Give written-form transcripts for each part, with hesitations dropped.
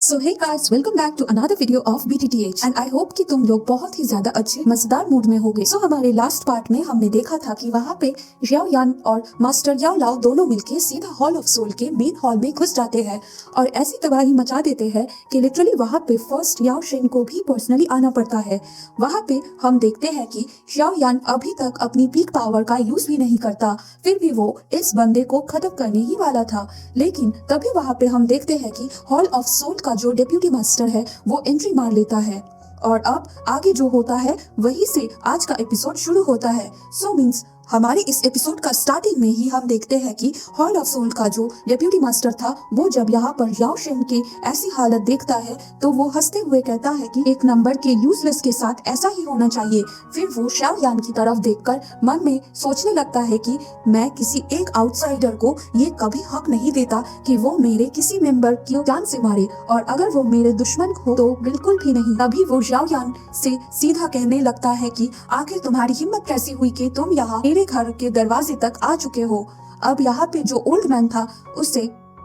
So hey guys, welcome back to another video of BTTH and I hope कि तुम लोग बहुत ही ज्यादा अच्छे मजेदार मूड में होगे। सो हमारे लास्ट पार्ट में हमने देखा था कि वहाँ पे याओ यान और मास्टर याओ लाओ दोनों मिलके सीधा हॉल ऑफ सोल के मेन हॉल में घुस जाते हैं और ऐसी तबाही मचा देते हैं कि लिटरली वहाँ पे फर्स्ट याओ शेन को भी पर्सनली आना पड़ता है। वहाँ पे हम देखते हैं कि याओ यान अभी तक अपनी पीक पावर का यूज भी नहीं करता, फिर भी वो इस बंदे को खत्म करने ही वाला था। लेकिन तभी वहाँ पे हम देखते हैं कि हॉल ऑफ सोल का जो डेप्यूटी मास्टर है वो एंट्री मार लेता है और अब आगे जो होता है वही से आज का एपिसोड शुरू होता है। सो मीन्स हमारे इस एपिसोड का स्टार्टिंग में ही हम देखते हैं कि हॉल ऑफ सोल का जो डेप्यूटी मास्टर था वो जब यहाँ पर याओ शेन की ऐसी हालत देखता है तो वो हंसते हुए कहता है कि एक नंबर के यूजलेस के साथ ऐसा ही होना चाहिए। फिर वो शाओ यान की तरफ देखकर मन में सोचने लगता है कि मैं किसी एक आउटसाइडर को ये कभी हक नहीं देता कि वो मेरे किसी मेंबर की जान से मारे, और अगर वो मेरे दुश्मन हो तो बिल्कुल भी नहीं। तभी वो याओ यान से सीधा कहने लगता है कि आखिर तुम्हारी हिम्मत कैसी हुई कि तुम यहाँ मेरे घर के दरवाजे तक आ चुके हो। अब यहाँ पे जो ओल्ड मैन था उससे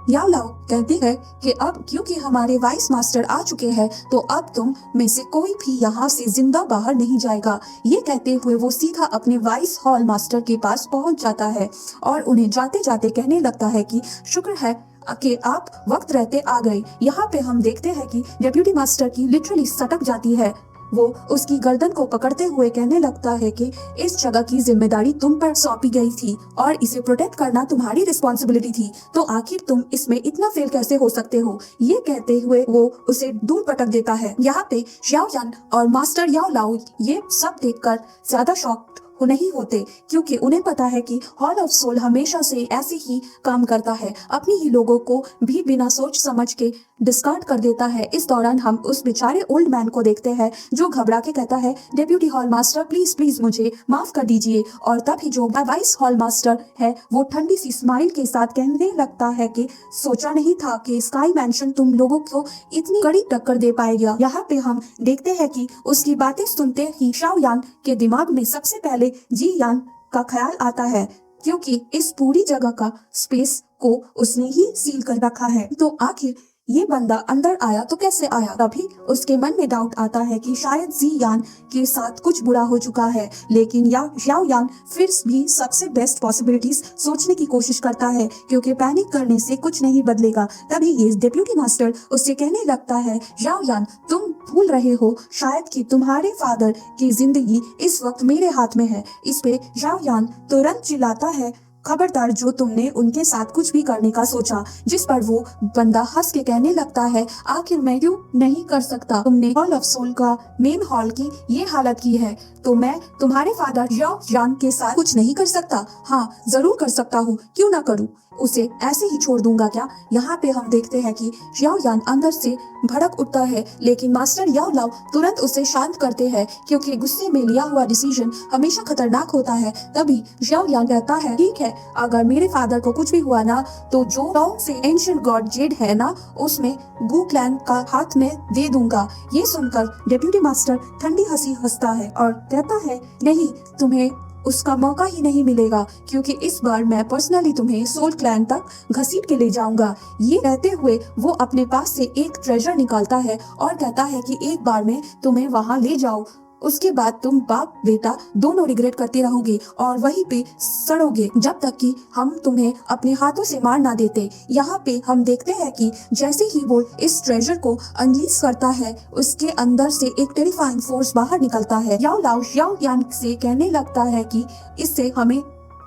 याओ लाओ कहती है कि अब क्योंकि हमारे वाइस मास्टर आ चुके हैं तो अब तुम में से कोई भी यहाँ से जिंदा बाहर नहीं जाएगा। ये कहते हुए वो सीधा अपने वाइस हॉल मास्टर के पास पहुंच जाता है और उन्हें जाते जाते कहने लगता है कि शुक्र है कि आप वक्त रहते आ गए। यहाँ पे हम देखते हैं कि डेप्यूटी मास्टर की लिटरली सटक जाती है। वो उसकी गर्दन को पकड़ते हुए कहने लगता है कि इस जगह की जिम्मेदारी तुम पर सौंपी गई थी और इसे प्रोटेक्ट करना तुम्हारी रिस्पॉन्सिबिलिटी थी, तो आखिर तुम इसमें इतना फेल कैसे हो सकते हो। ये कहते हुए वो उसे दूर पटक देता है। यहाँ पे याओ यान और मास्टर याओ लाओ ये सब देखकर ज्यादा शॉक्ड नहीं होते क्योंकि उन्हें पता है कि हॉल ऑफ सोल हमेशा से ऐसे ही काम करता है, अपनी ही लोगों को भी बिना सोच समझ के डिस्कार्ड कर देता है। इस दौरान हम उस बेचारे ओल्ड मैन को देखते हैं जो घबरा के कहता है deputy hall master please please मुझे माफ कर दीजिए, और तभी जो वाइस हॉल मास्टर है वो ठंडी सी स्माइल के साथ कहने लगता है कि सोचा नहीं था कि स्काई मैंशन तुम लोगों को इतनी कड़ी टक्कर दे पाएगा। यहाँ पे हम देखते हैं कि उसकी बातें सुनते ही शाओ यान के दिमाग में सबसे पहले जी यान का ख्याल आता है क्योंकि इस पूरी जगह का स्पेस को उसने ही सील कर रखा है, तो आखिर ये बंदा अंदर आया तो कैसे आया। तभी उसके मन में डाउट आता है कि शायद जी यान के साथ कुछ बुरा हो चुका है, लेकिन याओ यान फिर भी सबसे बेस्ट पॉसिबिलिटीज सोचने की कोशिश करता है क्योंकि पैनिक करने से कुछ नहीं बदलेगा। तभी ये डेप्यूटी मास्टर उससे कहने लगता है याओ यान तुम भूल रहे हो शायद कि तुम्हारे फादर की जिंदगी इस वक्त मेरे हाथ में है। इस पे याओ यान तुरंत चिल्लाता है खबरदार जो तुमने उनके साथ कुछ भी करने का सोचा, जिस पर वो बंदा हंस के कहने लगता है आखिर मैं क्यों नहीं कर सकता। तुमने हॉल ऑफ सोल का मेन हॉल की ये हालत की है तो मैं तुम्हारे फादर याओ यान के साथ कुछ नहीं कर सकता। हाँ जरूर कर सकता हूँ, क्यों ना करूँ, उसे ऐसे ही छोड़ दूंगा क्या। यहाँ पे हम देखते हैं कि याओ यान अंदर से भड़क उठता है लेकिन मास्टर याओ लाओ तुरंत उसे शांत करते हैं क्योंकि गुस्से में लिया हुआ डिसीजन हमेशा खतरनाक होता है। तभी याओ यान कहता है ठीक है अगर मेरे फादर को कुछ भी हुआ ना तो जो टॉन्ग से एंशिएंट गॉड जेड है ना उसमें गू क्लैन का हाथ में दे दूंगा। ये सुनकर डेप्यूटी मास्टर ठंडी हंसी हंसता है और कहता है नहीं तुम्हें उसका मौका ही नहीं मिलेगा क्योंकि इस बार मैं पर्सनली तुम्हें सोल क्लैन तक घसीट के ले जाऊंगा। ये कहते हुए वो अपने पास से एक ट्रेजर निकालता है और कहता है कि एक बार में तुम्हें वहां ले जाओ, उसके बाद तुम बाप बेटा दोनों रिग्रेट करते रहोगे और वहीं पे सड़ोगे जब तक कि हम तुम्हें अपने हाथों से मार ना देते। यहाँ पे हम देखते हैं कि जैसे ही वो इस ट्रेजर को अनलीज करता है उसके अंदर से एक टेरिफाइंग फोर्स बाहर निकलता है। याओ लाओ याओ यान से कहने लगता है कि इससे हमें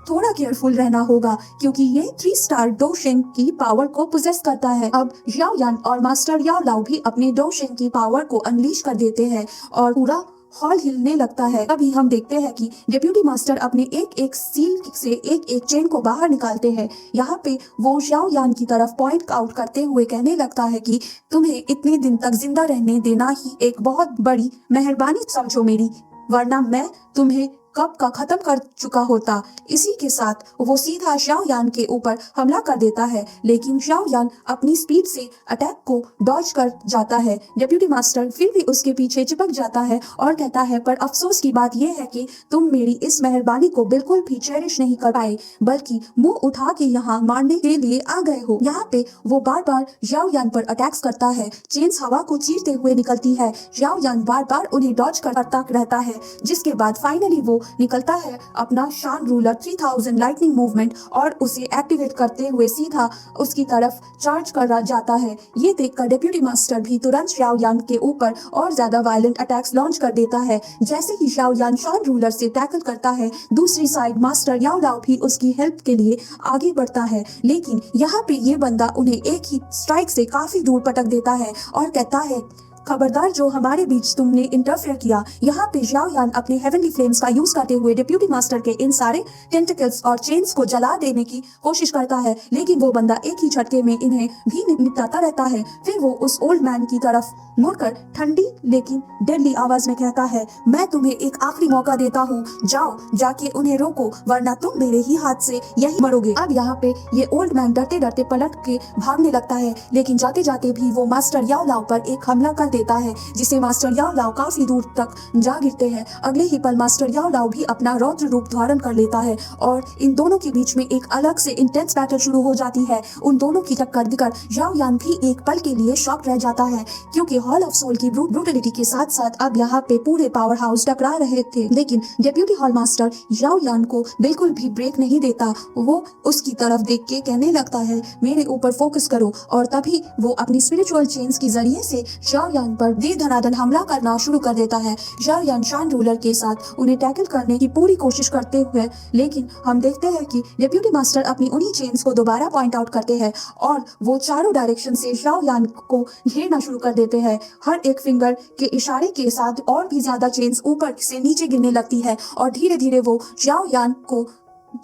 थोड़ा केयरफुल रहना होगा क्योंकि ये 3 स्टार डो शेंग की पावर को पोजेस करता है। अब याओ यान और मास्टर याओ लाओ भी अपने डो शेंग की पावर को अनलीज कर देते हैं और पूरा हॉल हिलने लगता है। तभी हम देखते हैं कि डेप्यूटी मास्टर अपने एक एक सील से एक एक चेन को बाहर निकालते हैं। यहाँ पे वो याओ यान की तरफ पॉइंट आउट करते हुए कहने लगता है कि तुम्हें इतने दिन तक जिंदा रहने देना ही एक बहुत बड़ी मेहरबानी समझो मेरी, वरना मैं तुम्हें कब का खत्म कर चुका होता। इसी के साथ वो सीधा xiao yan के ऊपर हमला कर देता है, लेकिन xiao yan अपनी स्पीड से अटैक को डॉज कर जाता है। डिप्यूटी मास्टर फिर भी उसके पीछे चिपक जाता है और कहता है, पर अफसोस की बात यह है कि तुम मेरी इस मेहरबानी को बिल्कुल भी चेरिश नहीं कर पाए, बल्कि मुंह उठा के यहाँ मारने के लिए आ गए हो। यहाँ पे वो बार बार xiao yan पर अटैक्स करता है। चेन्स हवा को चीरते हुए निकलती है। xiao yan बार बार उन्हें डॉज करता रहता है, जिसके बाद फाइनली वो निकलता है अपना शान रूलर 3000 लाइटनिंग मूवमेंट और उसे एक्टिवेट करते हुए सीधा उसकी तरफ चार्ज कर जाता है। ये देखकर डिप्यूटी मास्टर भी तुरंत xiao yan के ऊपर और ज्यादा वायलेंट अटैक्स लॉन्च कर देता है। जैसे ही xiao yan शान रूलर से टैकल करता है, दूसरी साइड मास्टर याओ लाओ भी उसकी हेल्प के लिए आगे बढ़ता है, लेकिन यहाँ पे ये बंदा उन्हें एक ही स्ट्राइक से काफी दूर पटक देता है और कहता है, खबरदार जो हमारे बीच तुमने इंटरफेयर किया। यहाँ पे xiao yan अपने हेवनली फ्लेम्स का यूज करते हुए डिप्यूटी मास्टर के इन सारे टेंटिकल्स और चेन्स को जला देने की कोशिश करता है, लेकिन वो बंदा एक ही झटके में इन्हें भी निपटाता रहता है। फिर वो उस ओल्ड मैन की तरफ मुड़कर ठंडी लेकिन डेडली आवाज में कहता है, मैं तुम्हें एक आखिरी मौका देता हूँ, जाओ जाके उन्हें रोको, वरना तुम मेरे ही हाथ से यही मरोगे। अब यहाँ पे ये ओल्ड मैन डरते डरते पलट के भागने लगता है, लेकिन जाते जाते भी वो मास्टर याओ लाओ पर एक हमला कर देता है, जिसे मास्टर याओ लाओ काफी दूर तक जा गिरते हैं। अगले ही पल मास्टर याओ लाओ भी अपना रौद्र रूप धारण कर लेता है और इन दोनों के बीच में एक अलग से इंटेंस बैटल शुरू हो जाती है। उन दोनों की टक्कर देखकर xiao yan भी एक पल के लिए शॉक रह जाता है, क्योंकि हॉल ऑफ सोल की ब्रूटलिटी के साथ साथ अब यहाँ पे पूरे पावर हाउस टकरा रहे थे। लेकिन deputy hall master xiao yan को बिल्कुल भी ब्रेक नहीं देता। वो उसकी तरफ देख के कहने लगता है, मेरे ऊपर फोकस करो, और तभी वो अपनी स्पिरिचुअल चेन्स के जरिए से xiao yan पर दे धनाधन हमला करना शुरू कर देता है। xiao yan शान रूलर के साथ उन्हें टैकल करने की पूरी कोशिश करते हुए, लेकिन हम देखते हैं कि डेप्यूटी मास्टर अपनी उन्हीं चेन्स को दोबारा पॉइंट आउट करते हैं और वो चारों डायरेक्शन से xiao yan को घेरना शुरू कर देते हैं। हर एक फिंगर के इशारे के साथ और भी ज्यादा चेन्स ऊपर से नीचे गिरने लगती है और धीरे धीरे वो xiao yan को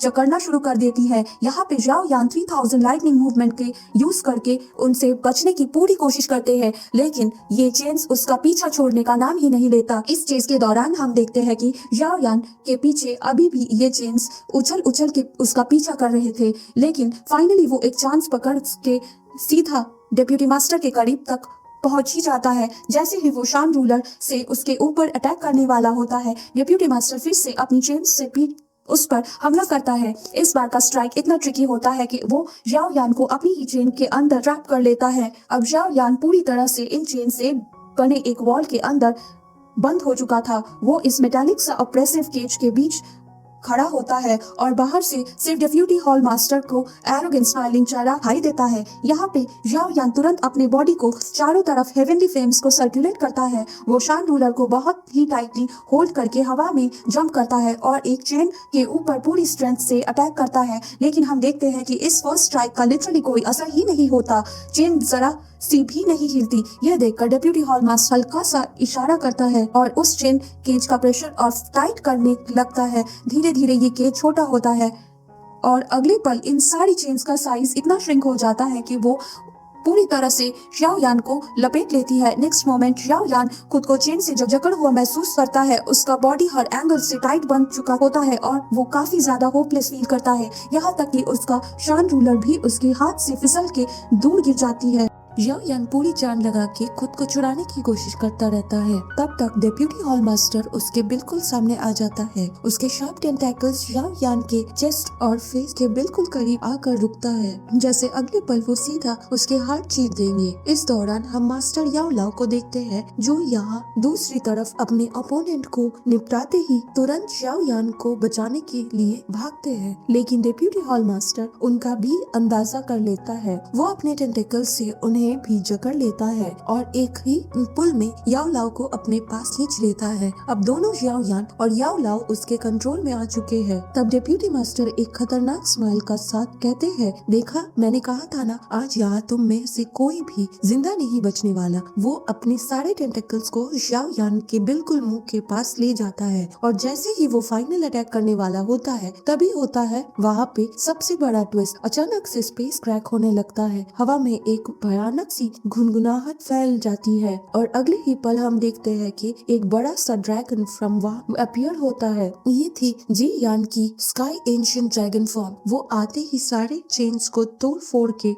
जकड़ना शुरू कर देती है। यहाँ पे xiao yan 3000 लाइटनिंग मूवमेंट के यूज करके उनसे बचने की पूरी कोशिश करते हैं, लेकिन ये चेन्स उसका पीछा छोड़ने का नाम ही नहीं लेता। इस चेस के दौरान हम देखते हैं कि xiao yan के पीछे अभी भी ये चेन्स उछल उछल के उसका पीछा कर रहे थे, लेकिन फाइनली वो एक चांस पकड़ के सीधा डिप्यूटी मास्टर के करीब तक पहुंच ही जाता है। जैसे ही वो शान रूलर से उसके ऊपर अटैक करने वाला होता है, डिप्यूटी मास्टर फिर से अपनी चेन से पीट उस पर हमला करता है। इस बार का स्ट्राइक इतना ट्रिकी होता है कि वो xiao yan को अपनी ही चेन के अंदर ट्रैप कर लेता है। अब xiao yan पूरी तरह से इन चेन से बने एक वॉल के अंदर बंद हो चुका था। वो इस मेटालिक सा ऑप्रेसिव केज के बीच खड़ा होता है और बाहर से सिर्फ डिप्यूटी हॉल मास्टर को एरोगेंट स्माइलिंग चेहरा दिखाई देता है। यहाँ पे xiao yan तुरंत अपने बॉडी को चारों तरफ हेवनली फ्लेम्स को सर्कुलेट करता है। वो शान रूलर को बहुत ही टाइटली होल्ड करके हवा में जंप करता है और एक चेन के ऊपर पूरी स्ट्रेंथ से अटैक करता है, लेकिन हम देखते हैं कि इस फर्स्ट स्ट्राइक का लिटरली कोई असर ही नहीं होता। चेन जरा सी भी नहीं हिलती। यह देखकर डिप्यूटी हॉल मास्टर हल्का सा इशारा करता है और उस चेन केज का प्रेशर और टाइट करने लगता है। धीरे धीरे ये केज छोटा होता है और अगले पल इन सारी चेन्स का साइज इतना श्रिंक हो जाता है कि वो पूरी तरह से xiao yan को लपेट लेती है। नेक्स्ट मोमेंट xiao yan खुद को चेन से जकड़ हुआ महसूस करता है। उसका बॉडी हर एंगल से टाइट बन चुका होता है और वो काफी ज्यादा होपलेस फील करता है। यहाँ तक कि उसका शान रूलर भी उसके हाथ से फिसल के दूर गिर जाती है। xiao yan पूरी जान लगा के खुद को छुड़ाने की कोशिश करता रहता है। तब तक डिप्यूटी हॉल मास्टर उसके बिल्कुल सामने आ जाता है। उसके शार्प टेंटेकल्स xiao yan के चेस्ट और फेस के बिल्कुल करीब आकर रुकता है, जैसे अगले पल वो सीधा उसके हार्ट चीर देंगे। इस दौरान हम मास्टर याओ लाओ को देखते हैं, जो यहाँ दूसरी तरफ अपने अपोनेंट को निपटाते ही तुरंत xiao yan को बचाने के लिए भागते हैं, लेकिन डिप्यूटी हॉल मास्टर उनका भी अंदाजा कर लेता है। वो अपने टेंटेकल से उन्हें भी जकड़ लेता है और एक ही पुल में याओ लाओ को अपने पास खींच लेता है। अब दोनों xiao yan और याओ लाओ उसके कंट्रोल में आ चुके हैं। तब डिप्यूटी मास्टर एक खतरनाक स्माइल का साथ कहते हैं, देखा मैंने कहा था ना, आज यहाँ तुम में से कोई भी जिंदा नहीं बचने वाला। वो अपने सारे टेंटेकल्स को xiao yan के बिल्कुल मुंह के पास ले जाता है और जैसे ही वो फाइनल अटैक करने वाला होता है, तभी होता है वहाँ पे सबसे बड़ा ट्विस्ट। अचानक से स्पेस क्रैक होने लगता है। हवा में एक भयानक अचानक सी गुनगुनाहट फैल जाती है और अगले ही पल हम देखते हैं कि एक बड़ा सा ड्रैगन फ्रॉम वहाँ अपीयर होता है। ये थी जी यान की स्काई एंशिएंट ड्रैगन फॉर्म। वो आते ही सारे चेन्स को तोड़ फोड़ के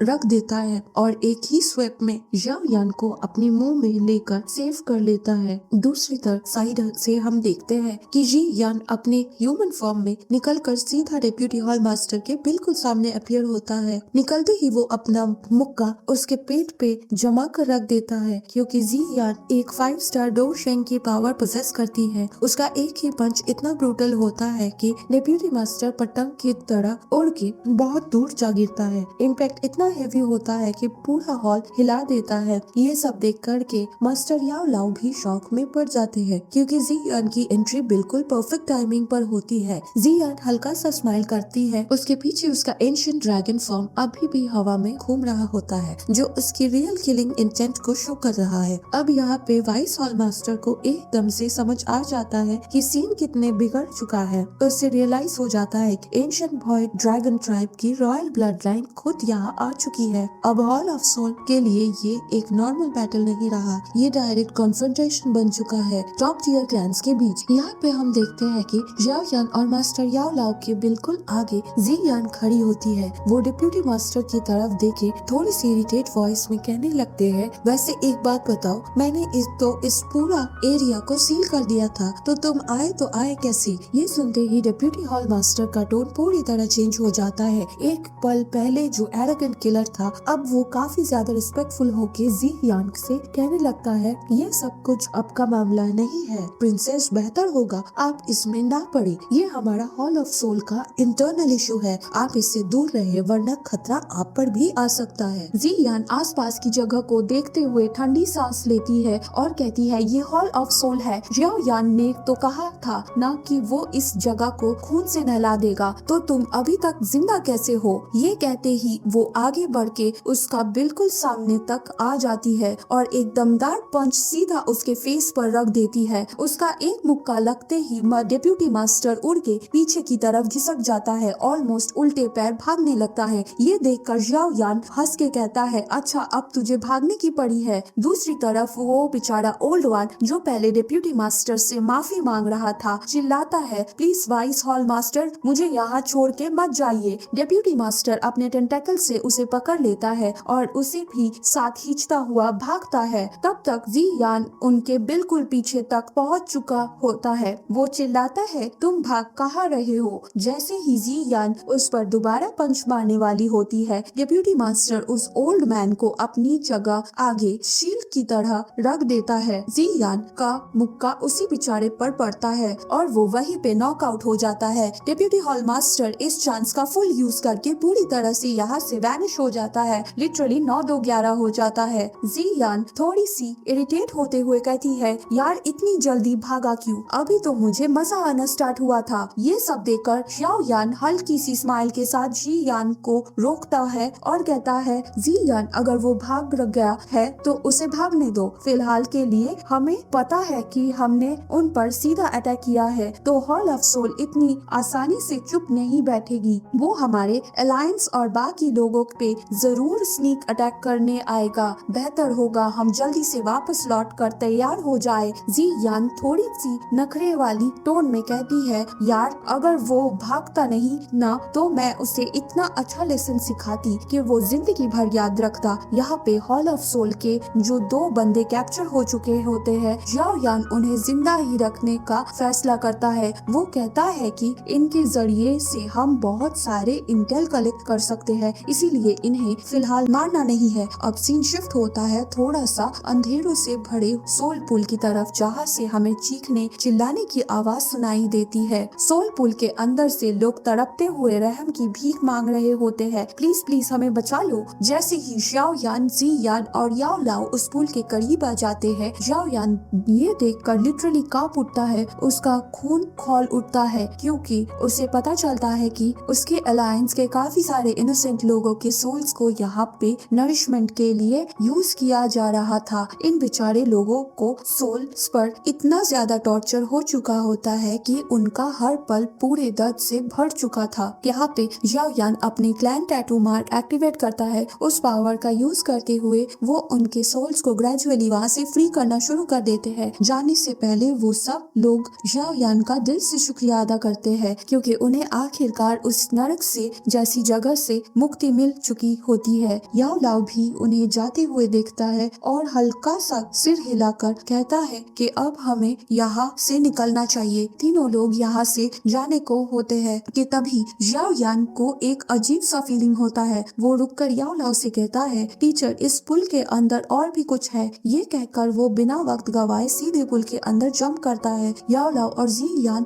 रख देता है और एक ही स्वेप में याओ यान को अपने मुंह में लेकर सेव कर लेता है। दूसरी तरफ साइड से हम देखते हैं कि जी यान अपने ह्यूमन फॉर्म में निकलकर सीधा डेप्यूटी हॉल मास्टर के बिल्कुल सामने अपीयर होता है। निकलते ही वो अपना मुक्का उसके पेट पे जमा कर रख देता है, क्योंकि जी यान एक 5 स्टार डो शेंग की पावर पोजेस करती है। उसका एक ही पंच इतना ब्रूटल होता है कि डेप्यूटी मास्टर पतंग की तरह उड़ के बहुत दूर जा गिरता है। इम्पैक्ट इतना हेवी होता है कि पूरा हॉल हिला देता है। ये सब देख करके मास्टर याओ लाओ भी शॉक में पड़ जाते हैं, क्योंकि जी यान की एंट्री बिल्कुल परफेक्ट टाइमिंग पर होती है। जी यान हल्का सा स्माइल करती है। उसके पीछे उसका एंशिएंट ड्रैगन फॉर्म अभी भी हवा में घूम रहा होता है, जो उसकी रियल किलिंग इंटेंट को शो कर रहा है। अब यहाँ पे वाइस हॉल मास्टर को एकदम से समझ आ जाता है कि सीन कितने बिगड़ चुका है। उससे रियलाइज हो जाता है कि एंशिएंट बॉय ड्रैगन ट्राइब की रॉयल ब्लड लाइन खुद यहाँ आ चुकी है। अब हॉल ऑफ सोल के लिए ये एक नॉर्मल बैटल नहीं रहा, ये डायरेक्ट कॉन्फ्रंटेशन बन चुका है टॉप टियर क्लैंस के बीच। यहाँ पे हम देखते हैं कि याओ यान और मास्टर याओ लाओ के बिल्कुल आगे जी यान खड़ी होती है। वो डिप्यूटी मास्टर की तरफ देखे थोड़ी सी इरिटेट वॉइस में कहने लगते हैं, वैसे एक बात बताओ, मैंने इस पूरा एरिया को सील कर दिया था, तो तुम आए तो आए कैसे? ये सुनते ही डिप्यूटी हॉल मास्टर का टोन पूरी तरह चेंज हो जाता है। एक पल पहले जो एरोगेंट किलर था, अब वो काफी ज्यादा रिस्पेक्टफुल होके जी यान से कहने लगता है, ये सब कुछ अब का मामला नहीं है प्रिंसेस, बेहतर होगा आप इसमें ना पड़े। ये हमारा हॉल ऑफ सोल का इंटरनल इशू है, आप इससे दूर रहे वरना खतरा आप पर भी आ सकता है। जी यान आसपास की जगह को देखते हुए ठंडी सांस लेती है और कहती है, ये हॉल ऑफ सोल है। याओ यान ने तो कहा था ना कि वो इस जगह को खून से नहला देगा, तो तुम अभी तक जिंदा कैसे हो? ये कहते ही वो आगे बढ़ के उसका बिल्कुल सामने तक आ जाती है और एक दमदार पंच सीधा उसके फेस पर रख देती है। उसका एक मुक्का लगते ही डेप्यूटी मास्टर उड़ के पीछे की तरफ घिसक जाता है, ऑलमोस्ट उल्टे पैर भागने लगता है। ये देखकर याओ यान हंस के कहता है, अच्छा अब तुझे भागने की पड़ी है। दूसरी तरफ वो बेचारा ओल्ड वन जो पहले डेप्यूटी मास्टर से माफी मांग रहा था, चिल्लाता है, प्लीज वाइस हॉल मास्टर, मुझे यहाँ छोड़ के मत जाइए। डेप्यूटी मास्टर अपने टेंटेकल से उसे पकड़ लेता है और उसे भी साथ खींचता हुआ भागता है। तब तक जी यान उनके बिल्कुल पीछे तक पहुँच चुका होता है। वो चिल्लाता है, तुम भाग कहाँ रहे हो? जैसे ही जी यान उस पर दोबारा पंच मारने वाली होती है, डेप्यूटी मास्टर उस ओल्ड मैन को अपनी जगह आगे शील्ड की तरह रख देता है। जी यान का मुक्का उसी बेचारे पर पड़ता है और वो वहीं पे नॉकआउट हो जाता है। डेप्यूटी हॉल मास्टर इस चांस का फुल यूज करके पूरी तरह से यहाँ से वैनिश हो जाता है। लिटरली 9-2-11 हो जाता है। जी यान थोड़ी सी इरिटेट होते हुए कहती है, यार इतनी जल्दी भागा क्यों? अभी तो मुझे मजा आना स्टार्ट हुआ था। ये सब देखकर याओ यान हल्की सी स्माइल के साथ जी यान को रोकता है और कहता है, जी यान अगर वो भाग गया है तो उसे भागने दो, फिलहाल के लिए हमें पता है कि हमने उन पर सीधा अटैक किया है, तो हॉल ऑफ सोल इतनी आसानी से चुप नहीं बैठेगी। वो हमारे अलायंस और बाकी लोगों पे जरूर स्नीक अटैक करने आएगा। बेहतर होगा हम जल्दी से वापस लौट कर तैयार हो जाए। जी यान थोड़ी सी नखरे वाली टोन में कहती है, यार अगर वो भागता नहीं ना तो मैं उसे इतना अच्छा लेसन सिखाती कि वो जिंदगी भर याद रखता। यहाँ पे हॉल ऑफ सोल के जो 2 बंदे कैप्चर हो चुके होते हैं, याओ यान उन्हें जिंदा ही रखने का फैसला करता है। वो कहता है कि इनके जरिए से हम बहुत सारे इंटेल कलेक्ट कर सकते हैं, इसीलिए इन्हें फिलहाल मारना नहीं है। अब सीन शिफ्ट होता है थोड़ा सा अंधेरों से भरे सोल पुल की तरफ, जहाँ से हमें चीखने चिल्लाने की आवाज सुनाई देती है। सोल पुल के अंदर से लोग तड़पते हुए रहम की भीख मांग रहे होते हैं, प्लीज प्लीज हमें बचा लो। जैसे ही याओ यान, जी यान और याओ लाओ उस पुल के करीब आ जाते हैं, याओ यान ये देखकर लिटरली कांप उठता है। उसका खून खौल उठता है क्योंकि उसे पता चलता है कि उसके अलायंस के काफी सारे इनोसेंट लोगों के सोल्स को यहाँ पे नरिशमेंट के लिए यूज किया जा रहा था। इन बेचारे लोगों को सोल्स पर इतना ज्यादा टॉर्चर हो चुका होता है कि उनका हर पल पूरे दर्द से भर चुका था। यहाँ पे याओ यान अपनी क्लैन टैटू मार्क एक्टिवेट करता है। उस पावर का यूज करते हुए वो उनके सोल्स को ग्रेजुअली वहाँ से फ्री करना शुरू कर देते हैं। जाने से पहले वो सब लोग याओ यान का दिल से शुक्रिया अदा करते हैं क्योंकि उन्हें आखिरकार उस नरक से जैसी जगह से मुक्ति मिल चुकी होती है। याओ लाओ भी उन्हें जाते हुए देखता है और हल्का सा सिर हिलाकर कहता है कि अब हमें यहाँ से निकलना चाहिए। तीनों लोग यहाँ से जाने को होते हैं कि तभी याओ यान को एक अजीब सा फीलिंग होता है। वो रुककर याओ लाओ से कहता है, टीचर इस पुल के अंदर और भी कुछ है। ये कहकर वो बिना वक्त गवाए सीधे पुल के अंदर जंप करता है। याओ लाओ और जी यान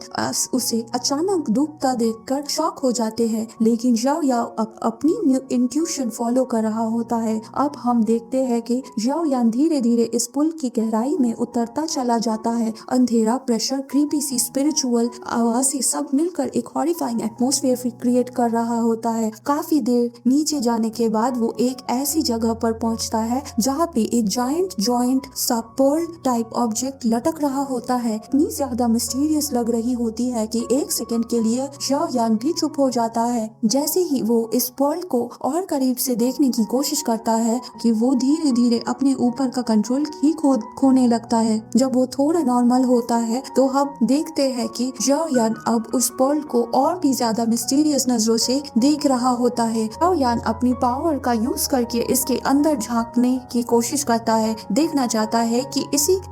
उसे अचानक डूबता देखकर शॉक हो जाते हैं, लेकिन याओ याओ अपनी इंट्यूशन फॉलो कर रहा होता है। अब हम देखते हैं कि याओ यान धीरे धीरे इस पुल की गहराई में उतरता चला जाता है। अंधेरा, प्रेशर, क्रीपी सी स्पिरिचुअल आवाज़ें सब मिलकर एक हॉरिफाइंग एटमॉस्फेयर क्रिएट कर रहा होता है। काफी देर नीचे जाने के बाद वो एक ऐसी जगह पर पहुंचता है जहाँ पे एक जायंट जॉइंट सा पर्ल टाइप ऑब्जेक्ट लटक रहा होता है। इतनी ज्यादा मिस्टीरियस लग रही होती है कि एक सेकंड के लिए याओ यान भी चुप हो जाता है। जैसे ही वो इस पर्ल को और करीब से देखने की कोशिश करता है कि वो धीरे धीरे अपने ऊपर का कंट्रोल ही खोने लगता है। जब वो थोड़ा नॉर्मल होता है तो हम देखते हैं कि याओ यान अब उस पर्ल को और भी ज्यादा मिस्टीरियस नजरों से देख रहा होता है। याओ यान अपनी पावर का यूज करके इसके अंदर झांकने की कोशिश करता है, देखना चाहता है कि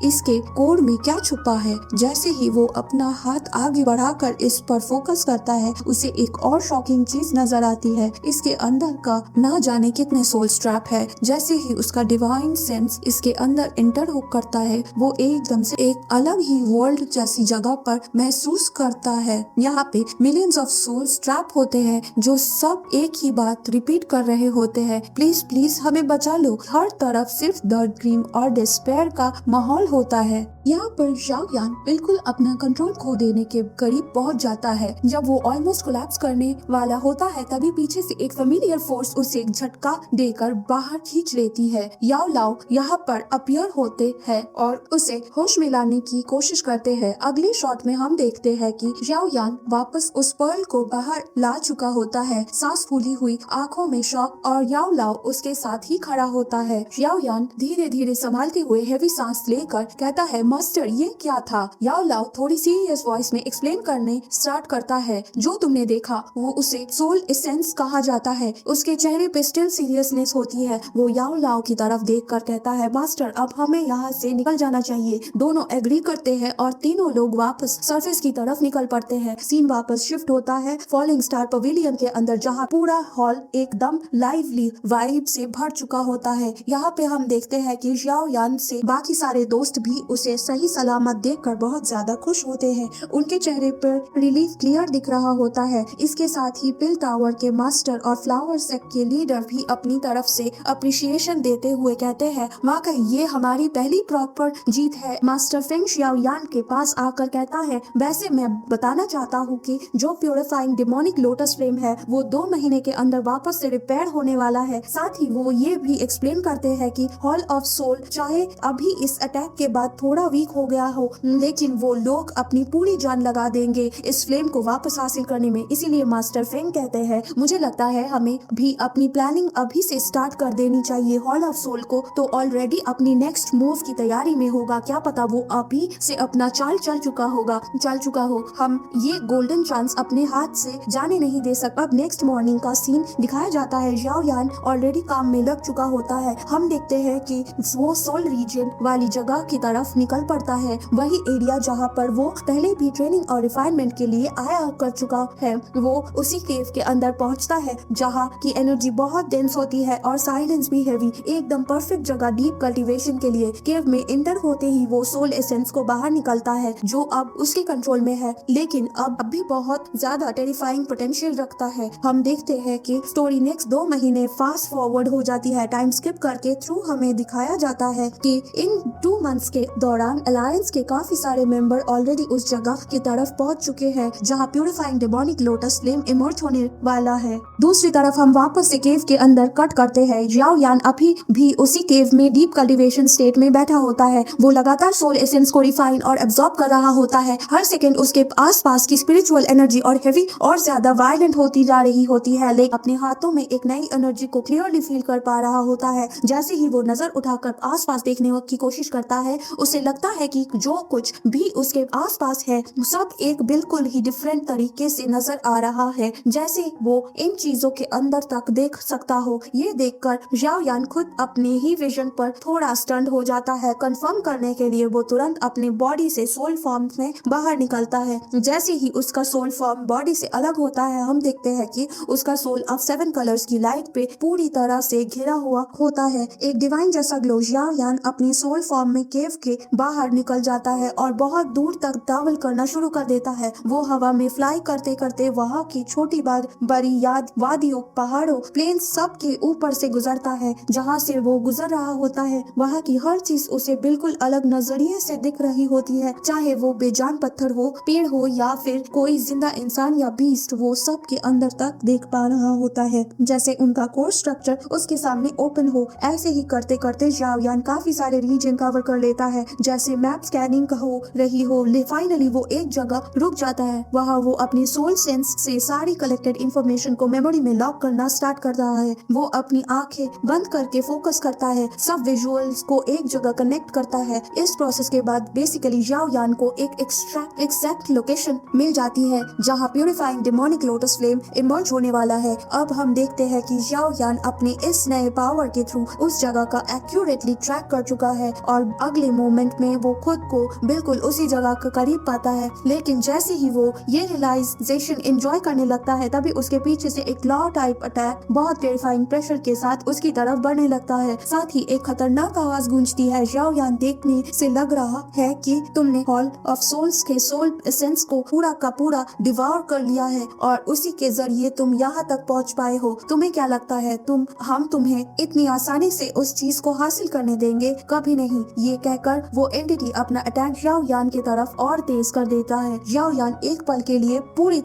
इसके कोर में क्या छुपा है। जैसे ही वो अपना हाथ आगे बढ़ाकर इस पर फोकस करता है, उसे एक और शॉकिंग चीज नजर आती है। इसके अंदर का ना जाने कितने सोल स्ट्रैप है। जैसे ही उसका डिवाइन सेंस इसके अंदर इंटर हो करता है, वो एकदम से एक अलग ही वर्ल्ड जैसी जगह पर महसूस करता है। यहाँ पे मिलियंस ऑफ सोल्स ट्रैप होते हैं जो सब एक ही बात रिपीट कर रहे होते हैं, प्लीज प्लीज हमें बचा लो। हर तरफ सिर्फ दर्द, क्रीम और डिस्पेयर का माहौल होता है। यहाँ पर याओ यान बिल्कुल अपना कंट्रोल खो देने के करीब पहुँच जाता है। जब वो ऑलमोस्ट कोलैप्स करने वाला होता है तभी पीछे से एक फेमिलियर फोर्स उसे एक झटका देकर बाहर खींच लेती है। याओ लाओ यहाँ पर अपीयर होते हैं और उसे होश में लाने की कोशिश करते हैं। अगले शॉट में हम देखते हैं कि याओ यान वापस उस पर्ल को बाहर ला चुका होता है, सांस फूली हुई, आंखों में शॉक, और याओ लाओ उसके साथ ही खड़ा होता है। याओ यान धीरे धीरे संभालते हुए हैवी सांस लेकर कहता है, मास्टर ये क्या था? याओ लाओ थोड़ी सीरियस वॉइस में एक्सप्लेन करने स्टार्ट करता है, जो तुमने देखा वो उसे सोल एसेंस कहा जाता है। उसके चेहरे पे स्टिल सीरियसनेस होती है। वो याओ लाओ की तरफ देखकर कहता है, मास्टर अब हमें यहाँ से निकल जाना चाहिए। दोनों एग्री करते हैं और तीनों लोग वापस सरफेस की तरफ निकल पड़ते हैं। सीन वापस शिफ्ट होता है फॉलिंग स्टार पवेलियन के अंदर, जहाँ पूरा हॉल एकदम लाइवली वाइब से भर चुका होता है। यहाँ पे हम देखते हैं कि याओ यान से बाकी सारे दोस्त भी उसे सही सलामत देखकर बहुत ज्यादा खुश होते हैं। उनके चेहरे पर रिलीफ क्लियर दिख रहा होता है। इसके साथ ही पिल टावर के मास्टर और फ्लावर सेक्ट के लीडर भी अपनी तरफ से अप्रिशिएशन देते हुए कहते हैं, वाकई ये हमारी पहली प्रॉपर जीत है। मास्टर फेंग याओ यान के पास आकर कहता है, वैसे मैं बताना चाहता हूँ कि जो प्यूरिफाइंग डिमोनिक लोटस फ्लेम है वो 2 महीने के अंदर वापस से रिपेयर होने वाला है। साथ ही वो ये भी एक्सप्लेन करते हैं कि हॉल ऑफ सोल चाहे अभी इस अटैक के बाद थोड़ा वीक हो गया हो, लेकिन वो लोग अपनी पूरी जान लगा देंगे इस फ्लेम को वापस हासिल करने में। इसीलिए मास्टर फेंग कहते हैं, मुझे लगता है हमें भी अपनी प्लानिंग अभी से स्टार्ट कर देनी चाहिए। हॉल ऑफ सोल को तो ऑलरेडी अपनी नेक्स्ट मूव की तैयारी में होगा, क्या पता वो अभी से अपना चाल चल चुका हो। हम ये गोल्डन चांस अपने हाथ से जाने नहीं दे सकते। अब नेक्स्ट मॉर्निंग का सीन दिखाया जाता है। याओ यान ऑलरेडी काम में लग चुका होता है। हम देखते हैं कि वो सोल रीजन वाली जगह की तरफ निकल पड़ता है, वही एरिया जहाँ पर वो पहले भी ट्रेनिंग और रिफाइनमेंट के लिए आया कर चुका है। वो उसी केव के अंदर पहुँचता है जहाँ की एनर्जी बहुत डेंस होती है और साइलेंस भी हैवी, एकदम परफेक्ट जगह डीप कल्टीवेशन के लिए। केव में एंटर होते ही वो सोल एसेंस को बाहर निकलता है जो अब उसके कंट्रोल में है, लेकिन अब भी बहुत ज्यादा टेरिफाइंग पोटेंशियल रखता है। हम देखते हैं कि स्टोरी नेक्स्ट 2 महीने फास्ट फॉरवर्ड हो जाती है। टाइम स्किप करके थ्रू हमें दिखाया जाता है कि इन 2 मंथ्स के दौरान अलायंस के काफी सारे मेंबर ऑलरेडी उस जगह की तरफ पहुंच चुके हैं जहां purifying demonic lotus flame emerge होने वाला है। दूसरी तरफ हम वापस से केव के अंदर कट करते हैं। याओ यान अभी भी उसी केव में डीप कल्टीवेशन स्टेट में बैठा होता है। वो लगातार सोल एसेंस को रिफाइन और एब्जॉर्ब कर रहा होता है। हर सेकंड उसके आसपास की स्पिरिचुअल एनर्जी और हेवी और ज्यादा वायलेंट होती जा रही होती है, लेकिन अपने हाथों में एक नई एनर्जी को क्लियरली फील कर पा रहा होता है। जैसे ही वो नजर उठाकर आसपास देखने की कोशिश करता है, उसे लगता है कि जो कुछ भी उसके आसपास है सब एक बिल्कुल ही डिफरेंट तरीके से नजर आ रहा है, जैसे वो इन चीजों के अंदर तक देख सकता हो। ये देखकर याओ यान खुद अपने ही विजन पर थोड़ा स्टन्ड हो जाता है। कंफर्म करने के लिए वो तुरंत अपने बॉडी से सोल फॉर्म में बाहर निकलता है। जैसे ही उसका सोल फॉर्म बॉडी से अलग होता है, हम देखते हैं कि उसका सोल अब 7 कलर्स की लाइट पे पूरी तरह से घिरा हुआ होता है। एक डिवाइन जैसा ग्लो। याओ यान अपनी सोल फॉर्म में केव के बाहर निकल जाता है और बहुत दूर तक ट्रैवल करना शुरू कर देता है। वो हवा में फ्लाई करते करते वहाँ की छोटी बड़ी याद वादियों, पहाड़ों, प्लेन सब के ऊपर से गुजरता है। जहाँ से वो गुजर रहा होता है वहाँ की हर चीज उसे बिल्कुल अलग नजरिए से दिख रही होती है, चाहे वो बेजान पत्थर हो, पेड़ हो या फिर कोई जिंदा इंसान या बीस्ट, वो सब के अंदर तक देख पा रहा होता है, जैसे उनका कोर स्ट्रक्चर उसके सामने ओपन हो। ऐसे ही करते करते याओ यान काफी सारे रीजन कवर कर लेता है, जैसे मैप स्कैनिंग हो रही हो। फाइनली वो एक जगह रुक जाता है। वहाँ वो अपनी सोल सेंस से सारी कलेक्टेड इंफॉर्मेशन को मेमोरी में लॉक करना स्टार्ट कर रहा है। वो अपनी आंखें बंद करके फोकस करता है, सब विजुअल्स को एक जगह कनेक्ट करता है। इस प्रोसेस के बाद बेसिकली याओ यान को एक एग्जैक्ट लोकेशन मिल जाती है जहाँ purifying demonic lotus flame emerge होने वाला है। अब हम देखते हैं कि याओ यान अपने इस नए पावर के थ्रू उस जगह का एक्यूरेटली ट्रैक कर चुका है और अगले मोमेंट में वो खुद को बिल्कुल उसी जगह के करीब पाता है। लेकिन जैसे ही वो ये रियलाइजेशन एंजॉय करने लगता है, तभी उसके पीछे से एक क्लॉ टाइप अटैक बहुत टेरिफाइंग प्रेशर के साथ उसकी तरफ बढ़ने लगता है। साथ ही एक खतरनाक आवाज गूंजती है। याओ यान देखने से लग रहा है कि तुमने हॉल ऑफ सोल्स के सोल एसेंस को पूरा का पूरा डिवोर कर लिया है और उसी के जरिए तुम यहाँ तक पहुँच पाए हो। तुम्हें क्या लगता है हम तुम्हें इतनी आसानी से उस चीज को हासिल करने देंगे? कभी नहीं। ये कहकर वो एंटिटी अपना अटैक याओ यान की तरफ और तेज कर देता है। याओ यान एक पल के लिए पूरी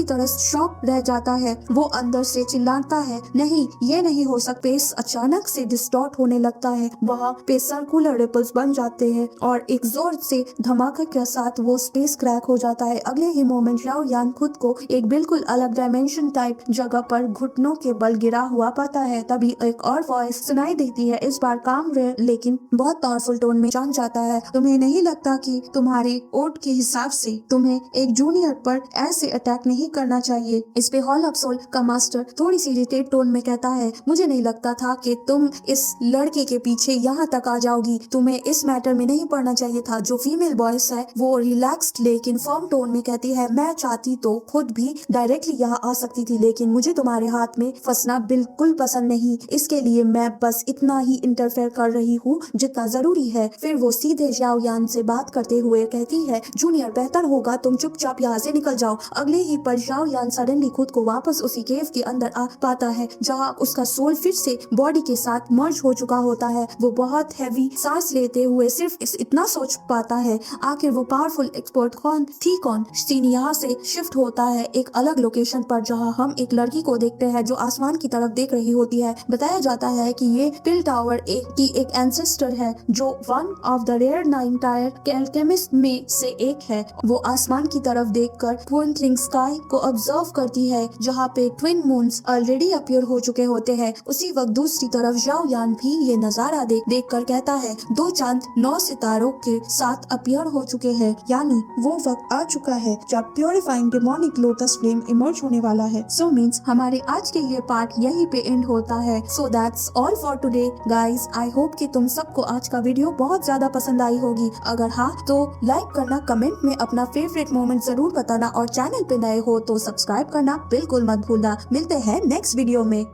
तरह शॉक रह जाता है। वो अंदर से चिल्लाता है, नहीं, ये नहीं हो सकता। स्पेस अचानक से डिस्टॉर्ट होने लगता है। वहाँ पे सर्कुलर रिपल्स बन जाते हैं और एक जोर से धमाके के साथ वो स्पेस क्रैक हो जाता है। अगले ही मोमेंट याओ यान खुद को एक बिल्कुल अलग डायमेंशन टाइप जगह पर घुटनों के बल गिरा हुआ पाता है। तभी एक और वॉइस सुनाई देती है, इस बार काम लेकिन बहुत पावरफुल टोन में जान जाता है, तुम्हें नहीं लगता कि तुम्हारे ओट के हिसाब से तुम्हें एक जूनियर पर ऐसे अटैक नहीं करना चाहिए? इस पे हॉल ऑफ सोल का मास्टर थोड़ी सी इरिटेट टोन में कहता है, मुझे नहीं लगता था कि तुम इस लड़के के पीछे यहाँ तक आ जाओगी। तुम्हें इस मैटर में नहीं पड़ना चाहिए था। जो फीमेल वॉइस है वो रिलैक्स्ड लेकिन फर्म टोन में कहती है, मैं चाहती तो खुद भी डायरेक्टली यहाँ आ सकती थी, लेकिन मुझे तुम्हारे हाथ में फंसना बिल्कुल पसंद नहीं। इसके लिए मैं बस इतना ही इंटरफेयर कर रही हूँ जितना जरूरी है। फिर वो सीधे याओ यान से बात करते हुए कहती है, जूनियर, बेहतर होगा तुम चुपचाप यहाँ से निकल जाओ। अगले ही पल याओ यान सडनली खुद को वापस उसी केव के अंदर आ पाता है जहाँ उसका सोल फिर से बॉडी के साथ मर्ज हो चुका होता है। वो बहुत हैवी सांस लेते हुए सिर्फ इतना सोच पाता है, आखिर वो पावरफुल एक्सपर्ट कौन सीन यहाँ से शिफ्ट होता है एक अलग लोकेशन पर जहाँ हम एक लड़की को देखते हैं जो आसमान की तरफ देख रही होती है। बताया जाता है कि ये पिल टावर की एक एंसेस्टर है जो one of the rare 9 tier alchemist में से एक है। वो आसमान की तरफ देखकर ट्विंकलिंग स्काई को ऑब्जर्व करती है जहाँ पे ट्विन मून्स ऑलरेडी अपीयर हो चुके होते हैं। उसी वक्त दूसरी तरफ याओ यान भी ये नजारा देख कर कहता है, 2 चांद 9 सितारों के साथ अपीयर हो चुके हैं, यानी वो वक्त आ चुका है जब purifying demonic lotus flame emerge होने वाला है। सो मीन्स हमारे आज के ये पार्ट यहीं पे एंड होता है। So that's all for today guys. I hope कि तुम सबको आज का वीडियो बहुत ज्यादा पसंद आई होगी। अगर हाँ तो लाइक करना, कमेंट में अपना फेवरेट मोमेंट जरूर बताना और चैनल पे नए हो तो सब्सक्राइब करना बिल्कुल मत भूलना। मिलते हैं नेक्स्ट वीडियो में।